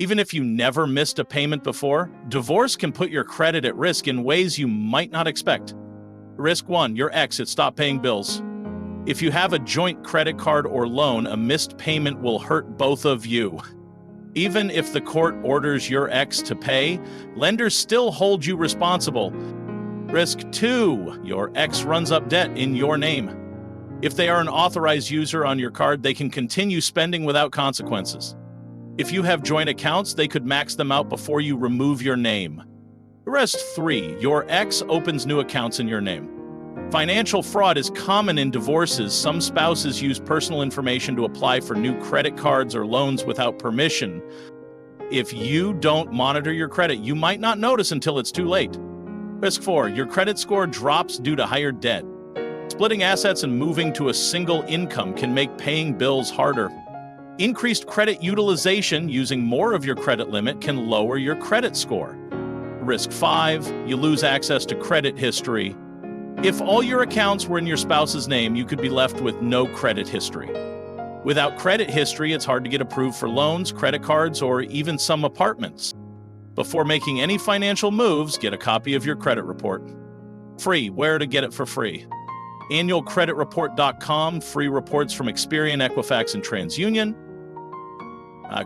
Even if you never missed a payment before, divorce can put your credit at risk in ways you might not expect. Risk 1, your exit stop paying bills. If you have a joint credit card or loan, a missed payment will hurt both of you. Even if the court orders your ex to pay, lenders still hold you responsible. Risk 2, your ex runs up debt in your name. If they are an authorized user on your card, they can continue spending without consequences. If you have joint accounts, they could max them out before you remove your name. Risk 3, your ex opens new accounts in your name. Financial fraud is common in divorces. Some spouses use personal information to apply for new credit cards or loans without permission. If you don't monitor your credit, you might not notice until it's too late. Risk 4, your credit score drops due to higher debt. Splitting assets and moving to a single income can make paying bills harder. Increased credit utilization, using more of your credit limit, can lower your credit score. Risk 5, you lose access to credit history. If all your accounts were in your spouse's name, you could be left with no credit history. Without credit history, it's hard to get approved for loans, credit cards, or even some apartments. Before making any financial moves, get a copy of your credit report. Free, where to get it for free? Annualcreditreport.com, free reports from Experian, Equifax, and TransUnion.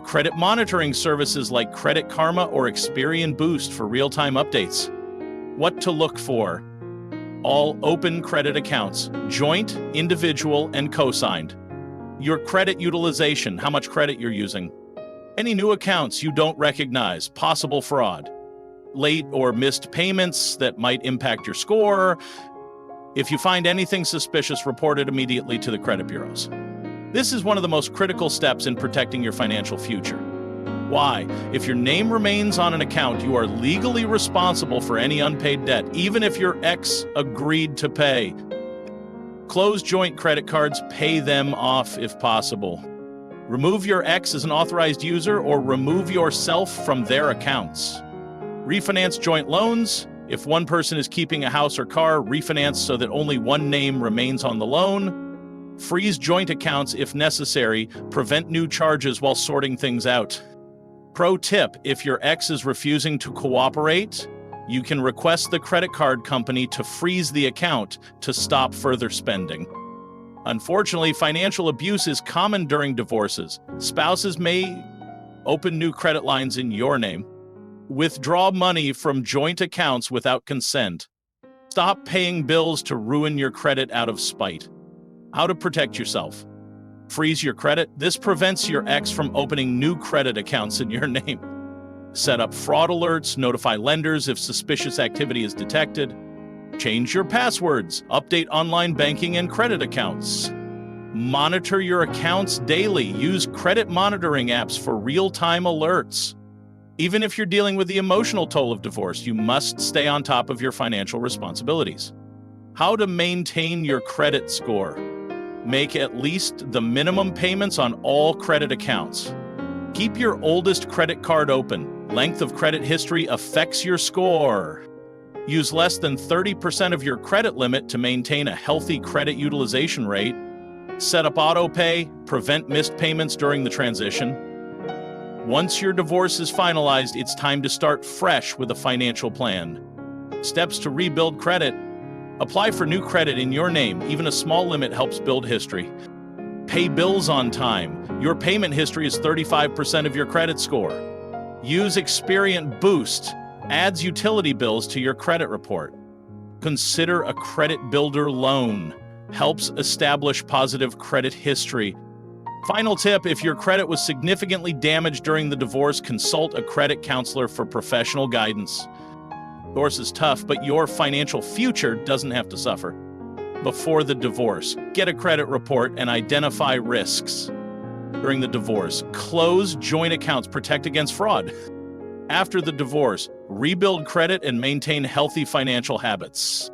Credit monitoring services like Credit Karma or Experian Boost for real-time updates. What to look for? All open credit accounts, joint, individual, and co-signed. Your credit utilization, how much credit you're using. Any new accounts you don't recognize, possible fraud. Late or missed payments that might impact your score. If you find anything suspicious, report it immediately to the credit bureaus. This is one of the most critical steps in protecting your financial future. Why? If your name remains on an account, you are legally responsible for any unpaid debt, even if your ex agreed to pay. Close joint credit cards, pay them off if possible. Remove your ex as an authorized user or remove yourself from their accounts. Refinance joint loans. If one person is keeping a house or car, refinance so that only one name remains on the loan. Freeze joint accounts if necessary. Prevent new charges while sorting things out. Pro tip, if your ex is refusing to cooperate, you can request the credit card company to freeze the account to stop further spending. Unfortunately, financial abuse is common during divorces. Spouses may open new credit lines in your name. Withdraw money from joint accounts without consent. Stop paying bills to ruin your credit out of spite. How to protect yourself. Freeze your credit. This prevents your ex from opening new credit accounts in your name. Set up fraud alerts. Notify lenders if suspicious activity is detected. Change your passwords. Update online banking and credit accounts. Monitor your accounts daily. Use credit monitoring apps for real-time alerts. Even if you're dealing with the emotional toll of divorce, you must stay on top of your financial responsibilities. How to maintain your credit score. Make at least the minimum payments on all credit accounts. Keep your oldest credit card open. Length of credit history affects your score. Use less than 30% of your credit limit to maintain a healthy credit utilization rate. Set up auto pay. Prevent missed payments during the transition. Once your divorce is finalized, it's time to start fresh with a financial plan. Steps to rebuild credit. Apply for new credit in your name. Even a small limit helps build history. Pay bills on time. Your payment history is 35% of your credit score. Use Experian Boost. Adds utility bills to your credit report. Consider a credit builder loan. Helps establish positive credit history. Final tip, if your credit was significantly damaged during the divorce, consult a credit counselor for professional guidance. Divorce is tough, but your financial future doesn't have to suffer. Before the divorce, get a credit report and identify risks. During the divorce, close joint accounts, protect against fraud. After the divorce, rebuild credit and maintain healthy financial habits.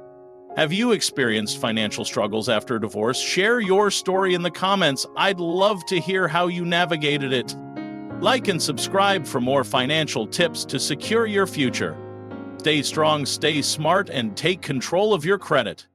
Have you experienced financial struggles after a divorce? Share your story in the comments. I'd love to hear how you navigated it. Like and subscribe for more financial tips to secure your future. Stay strong, stay smart, and take control of your credit.